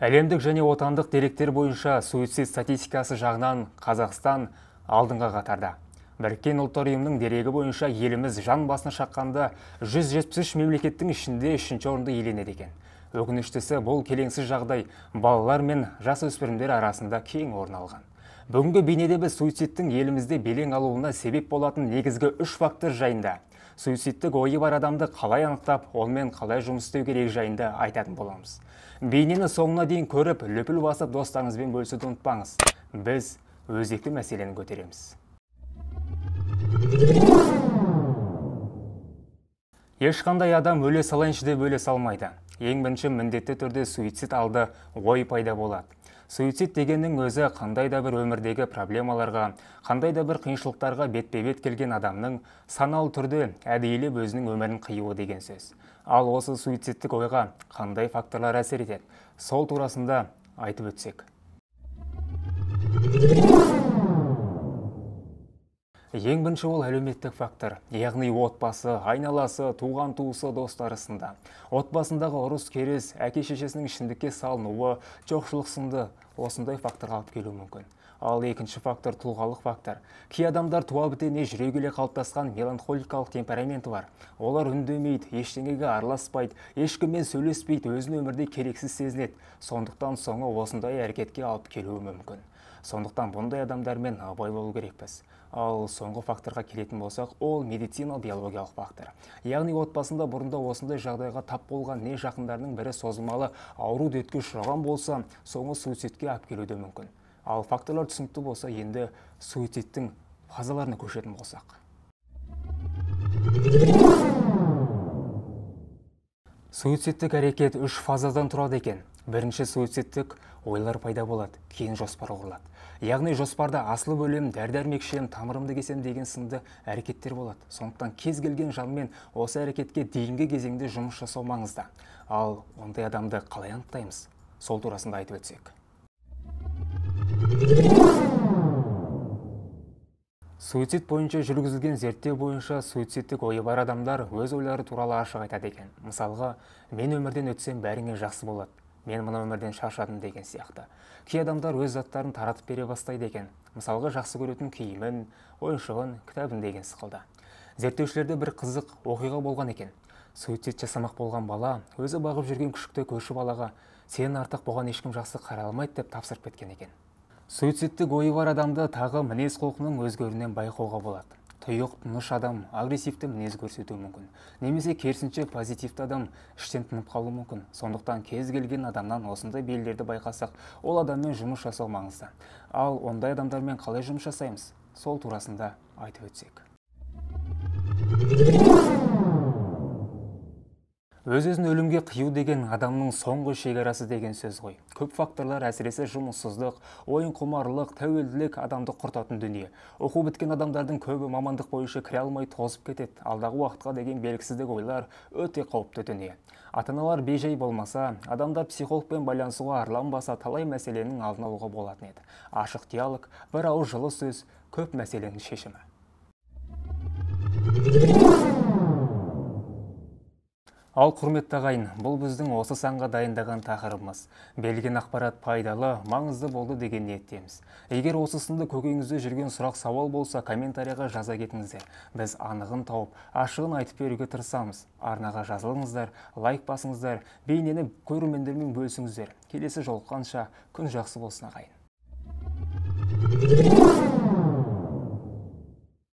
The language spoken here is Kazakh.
Әлемдік және отандық деректер бойынша суицид статистикасы жағынан Қазақстан алдыңға қатарда. Біріккен ұлттар ұйымының дерегі бойынша еліміз жан басына шаққанда 173 мемлекеттің ішінде 3-ші орынды иеленеді екен. Өкініштісі, бұл келеңсіз жағдай балалар мен жасөспірімдер арасында кең орын алған. Бүгінгі бейнеде біз суицидтің елімізде белең алуына себеп болатын негізгі 3 фактор жайында, суицидтік ойы бар адамды қалай анықтап, онымен қалай жұмыс істеу керек жайында айтатын боламыз. Бейнені соңына дейін көріп, лүпіл басып достарыңызбен бөлісуді ұмытпаңыз. Біз өзекті мәселені көтереміз. Ешқандай адам өле салайыншы деп өле салмайды. Ең бірінші міндетті түрде суицид алды ой пайда болады. Суицид дегеннің өзі қандай да бір өмірдегі проблемаларға, қандай да бір қиыншылықтарға бетпе-бет келген адамның саналы түрде әдейілеп өзінің өмірін қиюы деген сөз. Ал осы суицидтік ойға қандай факторлар әсер етеді? Сол турасында айтып өтсек. Ең бірінші ол әлеуметтік фактор, яғни отбасы, айналасы, туған туысы, достары сынды. Отбасындағы ұрыс керіс, әке-шешесінің ішімдікке салынуы, жоқшылық сынды осындай факторға алып келуі мүмкін. Ал екінші фактор тұлғалық фактор. Кей адамдар туа бітіне жүрегіле қалыптасқан меланхоликалық темпераменті бар. Олар үндемейді, ештеңеге араласпайды, ешкіммен сөйлеспейді, өзін өмірде керексіз сезінеді. Сондықтан соңы осындай әрекетке алып келуі мүмкін. Сондықтан бұндай адамдармен абай болу керекпіз. Ал соңғы факторға келетін болсақ, ол медициналық-биологиялық фактор. Яғни отбасында бұрында осындай жағдайға тап болған не жақындарының бірі созылмалы ауру дертке ұшыраған болса, соңы суицидке алып келуі мүмкін. Ал факторлар түсінікті болса, енді суицидтің фазаларына көшетін болсақ. Суицидтік әрекет 3 фазадан тұрады екен. Бірінші, суицидтік ойлар пайда болады, кейін жоспар құрылады. Яғни жоспарда асылы өлем, дәрі-дәрмек ішем, тамырымды кесем деген сынды әрекеттер болады. Сондықтан кез келген жанмен осы әрекетке дейінгі кезеңде жұмыс жасау маңызды. Ал ондай адамды қалай анықтаймыз? Сол турасында айтып өтсек. Суицид бойынша жүргізілген зерттеу бойынша суицидтік ойы бар адамдар өз ойлары туралы ашық айтады екен. Мысалға, мен өмірден өтсем бәріңе жақсы болады, мен мына өмірден шаршадым деген сияқты. Кей адамдар өз заттарын таратып бере бастайды екен. Мысалға, жақсы көретін киімін, ойыншығын, кітабын деген сықылды. Зерттеушілерде бір қызық оқиға болған екен. Суицид жасамақ болған бала өзі бағып жүрген күшікті көрші балаға "Сен артық бұған ешкім жақсы қарай алмайды" деп тапсырып кеткен екен. Суицидтік ойы бар адамды тағы мінез құлқының өзгеруінен байқауға болады. Тұйық, тыныш адам агрессивті мінез көрсетуі мүмкін. Немесе керісінше позитивті адам іштен тынып қалуы мүмкін. Сондықтан кез келген адамнан осындай белгілерді байқасақ, ол адаммен жұмыс жасау маңызды. Ал ондай адамдармен қалай жұмыс жасаймыз? Сол турасында айтып өтсек. Өз-өзін өлімге қию деген адамның соңғы шекарасы деген сөз ғой. Көп факторлар, әсіресе жұмыссыздық, ойын құмарлық, тәуелділік адамды құртатын дүние. Оқу біткен адамдардың көбі мамандық бойынша кіре алмай тозып кетеді. Алдағы уақытқа деген белгісіздік ойлар өте қауіпті дүние. Ата-аналар бейжай болмаса, адамдар психологпен байланысуға арланбаса, талай мәселенің алдын алуға болатын еді. Ашық диалог, бір ауыз жылы сөз көп мәселенің шешімі. Ал құрметті ағайын, бұл біздің осы санға дайындаған тақырыбымыз. Берілген ақпарат пайдалы, маңызды болды деген ниеттеміз. Егер осы сынды көкейіңізде жүрген сұрақ сауал болса, комментарияға жаза кетіңіздер. Біз анығын тауып, ашығын айтып беруге тырысамыз. Арнаға жазылыңыздар, лайк басыңыздар, бейнені көрермендермен бөлісіңіздер. Келесі жолыққанша күн жақсы болсын ағайын.